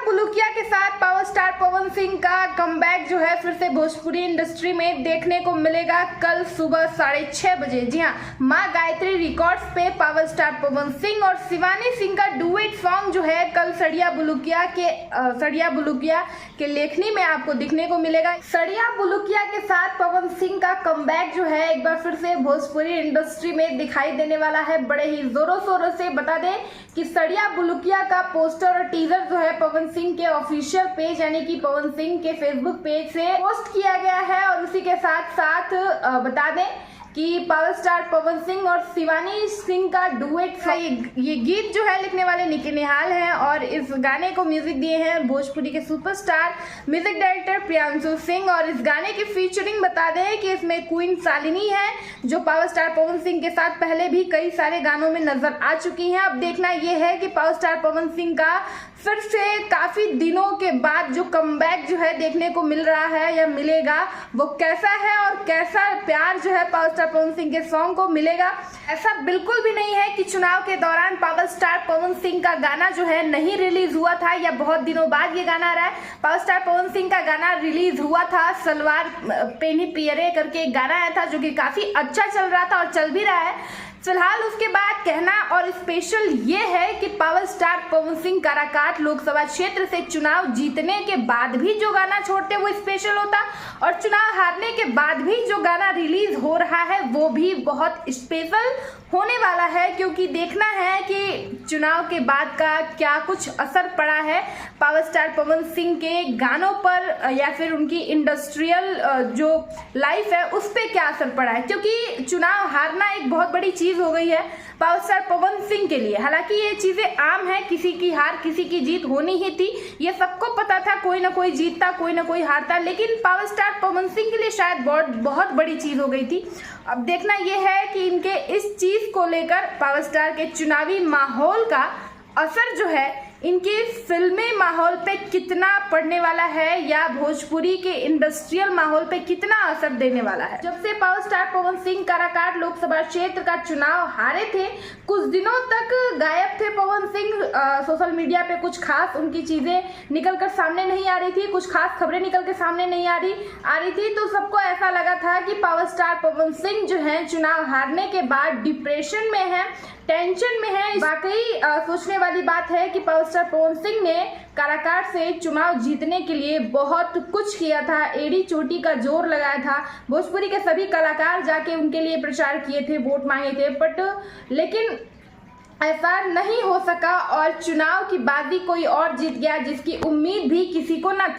बुलुकिया के साथ power star Pawan Singh का कमबैक जो है फिर से भोजपुरी इंडस्ट्री में देखने को मिलेगा कल सुबह 6:30 बजे। जी हाँ, माँ गायत्री रिकॉर्ड्स पे पावर स्टार पवन सिंह और शिवानी सिंह का डुएट सॉन्ग जो है कल सड़िया बुलुकिया के लेखनी में आपको दिखने को मिलेगा। सड़िया बुलुकिया के साथ पवन सिंह का कमबैक जो है एक बार फिर से भोजपुरी इंडस्ट्री में दिखाई देने वाला है बड़े ही जोरों शोरों से। बता दें कि सड़िया बुलुकिया का पोस्टर और टीजर जो है पवन सिंह के ऑफिशियल पेज यानी कि पवन सिंह के फेसबुक पेज से पोस्ट किया गया है। और उसी के साथ साथ बता दें कि पावर स्टार पवन सिंह और शिवानी सिंह का डुएट ये गीत जो है लिखने वाले निकी निहाल हैं और इस गाने को म्यूजिक दिए हैं भोजपुरी के superstar music director Priyanshu Singh. और इस गाने की फीचरिंग बता दें कि इसमें क्वीन शालिनी है जो पावर स्टार पवन सिंह के साथ पहले भी कई सारे गानों में नजर आ चुकी हैं। अब देखना यह है कि पावर स्टार पवन सिंह का फिर से काफी दिनों के बाद जो कमबैक जो है देखने को मिल रहा है या मिलेगा वो कैसा है और कैसा प्यार जो है पावर स्टार पवन सिंह के सॉन्ग को मिलेगा। ऐसा बिल्कुल भी नहीं है कि चुनाव के दौरान पावर स्टार पवन सिंह का गाना जो है नहीं रिलीज हुआ था या बहुत दिनों बाद ये गाना आ रहा है। पावर स्टार पवन सिंह का गाना रिलीज हुआ था, सलवार पेनी पियरे करके एक गाना आया था जो कि काफी अच्छा चल रहा था और चल भी रहा है फिलहाल। उसके बाद कहना और स्पेशल ये है कि पावर स्टार पवन सिंह काराकाट लोकसभा क्षेत्र से चुनाव जीतने के बाद भी जो गाना छोड़ते वो स्पेशल होता और चुनाव हारने के बाद भी जो गाना रिलीज हो रहा है वो भी बहुत स्पेशल होने वाला है, क्योंकि देखना है कि चुनाव के बाद का क्या कुछ असर पड़ा है पावर स्टार पवन सिंह के गानों पर या फिर उनकी इंडस्ट्रियल जो लाइफ है उस पर क्या असर पड़ा है। क्योंकि चुनाव हारना एक बहुत बड़ी चीज हो गई है पावर स्टार पवन सिंह के लिए। हालांकि ये चीजें आम है, किसी की हार किसी की जीत होनी ही थी, ये सबको पता था, कोई ना कोई जीतता कोई ना कोई हारता, लेकिन पावर स्टार पवन सिंह के लिए शायद बहुत बड़ी चीज हो गई थी। अब देखना यह है कि इनके इस चीज को लेकर पावर स्टार के चुनावी माहौल का असर जो है इनके फिल्मी माहौल पे कितना पड़ने वाला है या भोजपुरी के इंडस्ट्रियल माहौल पे कितना असर देने वाला है। जब से पावर स्टार पवन सिंह काराकाट लोकसभा क्षेत्र का चुनाव हारे थे कुछ दिनों तक गायब थे पवन सिंह। सोशल मीडिया पे कुछ खास उनकी चीजें निकल कर सामने नहीं आ रही थी, कुछ खास खबरें निकल के सामने नहीं आ रही थी, तो सबको ऐसा लगा था कि पावर स्टार पवन सिंह जो है चुनाव हारने के बाद डिप्रेशन में है, टेंशन में है। वाकई सोचने वाली बात है कि पावर स्टार पवन सिंह ने काराकाट से चुनाव जीतने के लिए बहुत कुछ किया था, एड़ी चोटी का जोर लगाया था, भोजपुरी के सभी कलाकार जाके उनके लिए प्रचार किए थे, वोट मांगे थे, लेकिन ऐसा नहीं हो सका और चुनाव की बाजी कोई और जीत गया जिसकी उम्मीद भी किसी को न थी।